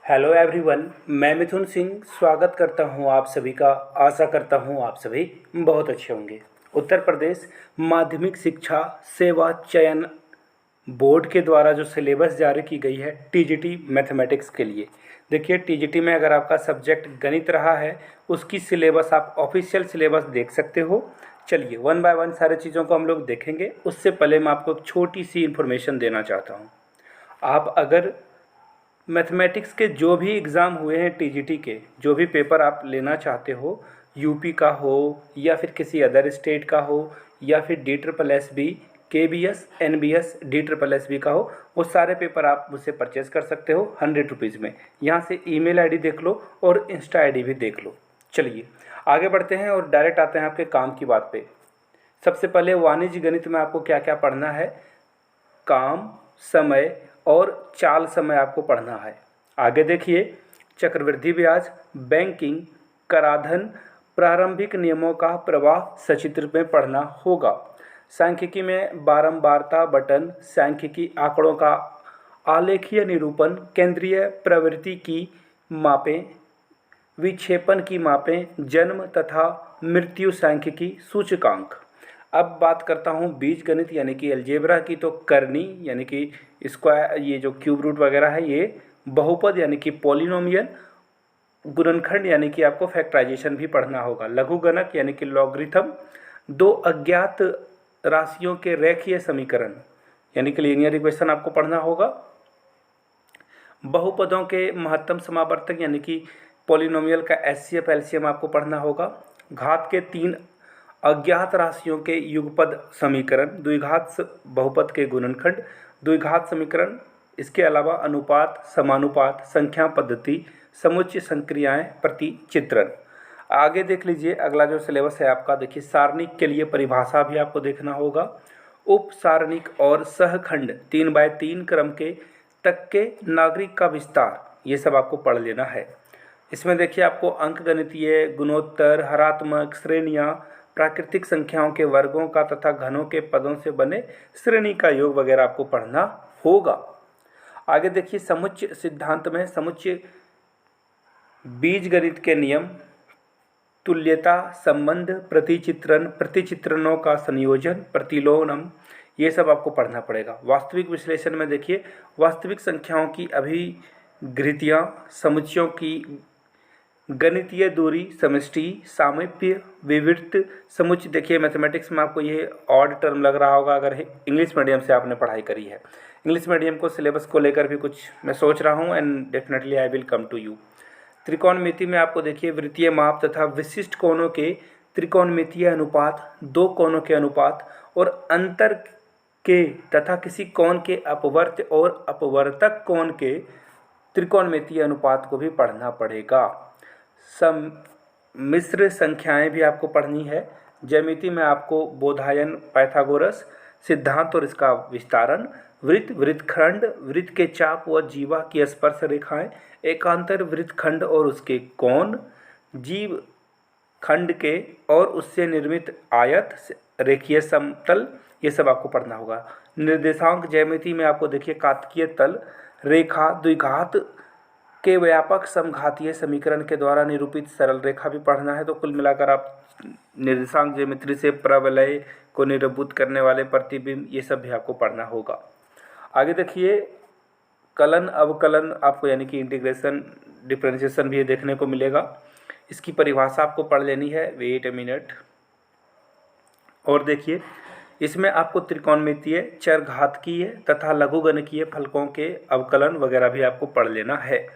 Hello everyone, मैं मिथुन सिंह स्वागत करता हूं आप सभी का। आशा करता हूं आप सभी बहुत अच्छे होंगे। उत्तर प्रदेश माध्यमिक शिक्षा सेवा चयन बोर्ड के द्वारा जो सिलेबस जारी की गई है टीजीटी मैथमेटिक्स के लिए, देखिए टीजीटी में अगर आपका सब्जेक्ट गणित रहा है उसकी सिलेबस आप ऑफिशियल सिलेबस देख सकते हो। चलिए वन बाय वन सारी चीज़ों को हम लोग देखेंगे। उससे पहले मैं आपको एक छोटी सी इन्फॉर्मेशन देना चाहता हूँ। आप अगर मैथमेटिक्स के जो भी एग्ज़ाम हुए हैं टीजीटी के, जो भी पेपर आप लेना चाहते हो, यूपी का हो या फिर किसी अदर स्टेट का हो या फिर DSSB KBS NBS DSSB का हो, वो सारे पेपर आप मुझसे परचेज़ कर सकते हो 100 रुपीज़ में। यहाँ से ईमेल आईडी देख लो और इंस्टा आईडी भी देख लो। चलिए आगे बढ़ते हैं और डायरेक्ट आते हैं आपके काम की बात पे। सबसे पहले वाणिज्य गणित में आपको क्या क्या पढ़ना है, काम, समय और चाल समय आपको पढ़ना है। आगे देखिए, चक्रवृद्धि ब्याज, बैंकिंग, कराधान, प्रारंभिक नियमों का प्रवाह सचित्र में पढ़ना होगा। सांख्यिकी में बारंबारता बटन, सांख्यिकी आंकड़ों का आलेखीय निरूपण, केंद्रीय प्रवृत्ति की मापें, विक्षेपण की मापें, जन्म तथा मृत्यु सांख्यिकी सूचकांक। अब बात करता हूँ बीज गणित यानी कि अलजेब्रा की, तो करनी यानी कि स्क्वायर, ये जो क्यूब रूट वगैरह है, ये बहुपद यानी कि पॉलिनोमियल, गुणनखंड यानी कि आपको फैक्टराइजेशन भी पढ़ना होगा, लघुगणक यानी कि लॉगरिथम, दो अज्ञात राशियों के रेखीय समीकरण यानी कि लीनियर इक्वेशन आपको पढ़ना होगा, बहुपदों के महत्तम समावर्तक यानी कि पॉलिनोमियल का HCF LCM आपको पढ़ना होगा, घात के 3 अज्ञात राशियों के युगपद समीकरण, द्विघात बहुपद के गुणनखंड, द्विघात समीकरण, इसके अलावा अनुपात, समानुपात, संख्या पद्धति, समुच्चय संक्रियाएं, प्रतिचित्रण। आगे देख लीजिए अगला जो सिलेबस है आपका, देखिए सारणिक के लिए परिभाषा भी आपको देखना होगा, उप सारणिक और सहखंड 3x3 क्रम के तक के नागरिक का विस्तार, ये सब आपको पढ़ लेना है। इसमें देखिए आपको अंकगणितीय, गुणोत्तर, हरात्मक, श्रेणियाँ, प्राकृतिक संख्याओं के वर्गों का तथा घनों के पदों से बने श्रेणी का योग वगैरह आपको पढ़ना होगा। आगे देखिए समुच्चय सिद्धांत में समुच्चय बीजगणित के नियम, तुल्यता, संबंध, प्रतिचित्रण, प्रतिचित्रणों का संयोजन, प्रतिलोमन, ये सब आपको पढ़ना पड़ेगा। वास्तविक विश्लेषण में देखिए वास्तविक संख्याओं की अभिघृतियाँ, समुच्चयों की गणितीय दूरी, समष्टि, सामीप्य, विवृत, समुच्चय। देखिए मैथमेटिक्स में आपको ये ऑड टर्म लग रहा होगा अगर इंग्लिश मीडियम से आपने पढ़ाई करी है। इंग्लिश मीडियम को सिलेबस को लेकर भी कुछ मैं सोच रहा हूँ and definitely I will come to you. त्रिकोणमिति में आपको देखिए वृत्तीय माप तथा विशिष्ट कोणों के त्रिकोणमितीय अनुपात, दो कोणों के अनुपात और अंतर के तथा किसी कोण के अपवर्त्य और अपवर्तक कोण के त्रिकोणमितीय अनुपात को भी पढ़ना पड़ेगा। मिश्र संख्याएं भी आपको पढ़नी है। ज्यामिति में आपको बोधायन, पाइथागोरस सिद्धांत और इसका विस्तारण, वृत्त, वृत्तखंड, वृत्त के चाप व जीवा की स्पर्श रेखाएं, एकांतर वृत्तखंड और उसके कोण, जीव खंड के और उससे निर्मित आयत, रेखीय समतल, ये सब आपको पढ़ना होगा। निर्देशांक ज्यामिति में आपको देखिए कातकीय तल रेखा, द्विघात के व्यापक समघातीय समीकरण के द्वारा निरूपित सरल रेखा भी पढ़ना है। तो कुल मिलाकर आप निर्देशांक ज्योमेट्री से प्रवलय को निरूपित करने वाले प्रतिबिंब, ये सब भी आपको पढ़ना होगा। आगे देखिए कलन अवकलन आपको यानी कि इंटीग्रेशन डिफरेंशिएशन भी देखने को मिलेगा। इसकी परिभाषा आपको पढ़ लेनी है, वेट ए मिनट। और देखिए इसमें आपको त्रिकोणमितीय, चरघातकीय तथा लघुगणकीय फलकों के अवकलन वगैरह भी आपको पढ़ लेना है।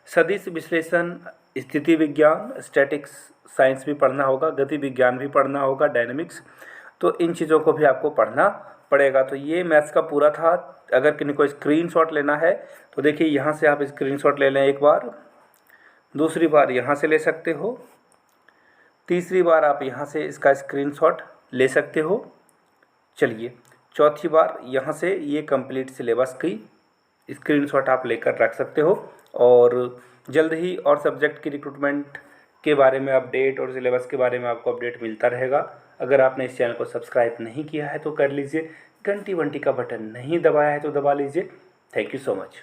सदिश विश्लेषण, स्थिति विज्ञान, स्टैटिक्स साइंस भी पढ़ना होगा, गति विज्ञान भी पढ़ना होगा, डायनेमिक्स, तो इन चीज़ों को भी आपको पढ़ना पड़ेगा। तो ये मैथ्स का पूरा था। अगर किसी को स्क्रीनशॉट लेना है तो देखिए यहाँ से आप स्क्रीनशॉट ले लें एक बार, दूसरी बार यहाँ से ले सकते हो, तीसरी बार आप यहाँ से इसका स्क्रीनशॉट ले सकते हो। चलिए चौथी बार यहाँ से ये कंप्लीट सिलेबस की स्क्रीनशॉट आप लेकर रख सकते हो। और जल्द ही और सब्जेक्ट की रिक्रूटमेंट के बारे में अपडेट और सिलेबस के बारे में आपको अपडेट मिलता रहेगा। अगर आपने इस चैनल को सब्सक्राइब नहीं किया है तो कर लीजिए, घंटी वंटी का बटन नहीं दबाया है तो दबा लीजिए। Thank you so much.